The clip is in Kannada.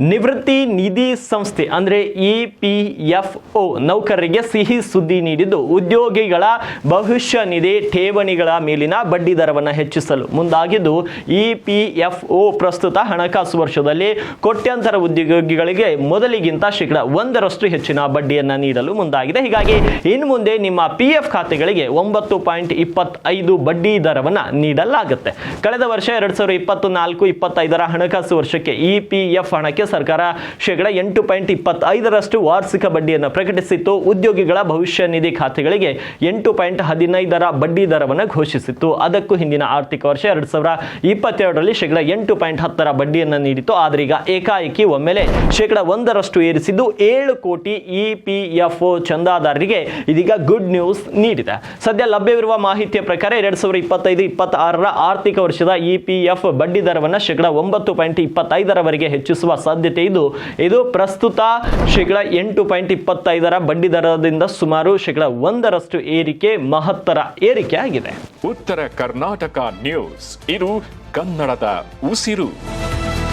ನಿವೃತ್ತಿ ನಿಧಿ ಸಂಸ್ಥೆ ಅಂದರೆ EPFO ನೌಕರರಿಗೆ ಸಿಹಿ ಸುದ್ದಿ ನೀಡಿದ್ದು ಉದ್ಯೋಗಿಗಳ ಭವಿಷ್ಯ ನಿಧಿ ಠೇವಣಿಗಳ ಮೇಲಿನ ಬಡ್ಡಿ ದರವನ್ನು ಹೆಚ್ಚಿಸಲು ಮುಂದಾಗಿದ್ದು EPFO ಪ್ರಸ್ತುತ ಹಣಕಾಸು ವರ್ಷದಲ್ಲಿ ಕೋಟ್ಯಾಂತರ ಉದ್ಯೋಗಿಗಳಿಗೆ ಮೊದಲಿಗಿಂತ ಶೇಕಡಾ 1% ಹೆಚ್ಚಿನ ಬಡ್ಡಿಯನ್ನು ನೀಡಲು ಮುಂದಾಗಿದೆ. ಹೀಗಾಗಿ ಇನ್ನು ಮುಂದೆ ನಿಮ್ಮ PF ಖಾತೆಗಳಿಗೆ 9.25 ಬಡ್ಡಿ ದರವನ್ನು ನೀಡಲಾಗುತ್ತೆ. ಕಳೆದ ವರ್ಷ 2024-25 ಹಣಕಾಸು ವರ್ಷಕ್ಕೆ EPF ಹಣಕ್ಕೆ ಸರ್ಕಾರ ಶೇಕಡಾ 8.25 ವಾರ್ಷಿಕ ಬಡ್ಡಿಯನ್ನು ಪ್ರಕಟಿಸಿತ್ತು. ಉದ್ಯೋಗಿಗಳ ಭವಿಷ್ಯ ನಿಧಿ ಖಾತೆಗಳಿಗೆ 8.15 ಬಡ್ಡಿ ದರವನ್ನು ಘೋಷಿಸಿತ್ತು. ಅದಕ್ಕೂ ಹಿಂದಿನ ಆರ್ಥಿಕ ವರ್ಷ 2022ರಲ್ಲಿ ಶೇಕಡಾ 8.10 ಬಡ್ಡಿಯನ್ನು ನೀಡಿತು. ಆದರೆ ಈಗ ಏಕಾಏಕಿ ಒಮ್ಮೆಲೆ ಶೇಕಡಾ 1% ಏರಿಸಿದ್ದು 7 ಕೋಟಿ EPFO ಚಂದಾದಾರರಿಗೆ ಇದೀಗ ಗುಡ್ ನ್ಯೂಸ್ ನೀಡಿದೆ. ಸದ್ಯ ಲಭ್ಯವಿರುವ ಮಾಹಿತಿಯ ಪ್ರಕಾರ 2025-26 ಆರ್ಥಿಕ ವರ್ಷದ EPF ಬಡ್ಡಿ ದರವನ್ನು ಶೇಕಡಾ 9.25 ಹೆಚ್ಚಿಸುವ ಸಾಧ್ಯತೆ ಇದ್ದು, ಇದು ಪ್ರಸ್ತುತ ಶೇಕಡಾ 8.25 ಬಡ್ಡಿ ದರದಿಂದ ಸುಮಾರು ಶೇಕಡಾ 1% ಏರಿಕೆ, ಮಹತ್ತರ ಏರಿಕೆ ಆಗಿದೆ. ಉತ್ತರ ಕರ್ನಾಟಕ ನ್ಯೂಸ್, ಇದು ಕನ್ನಡದ ಉಸಿರು.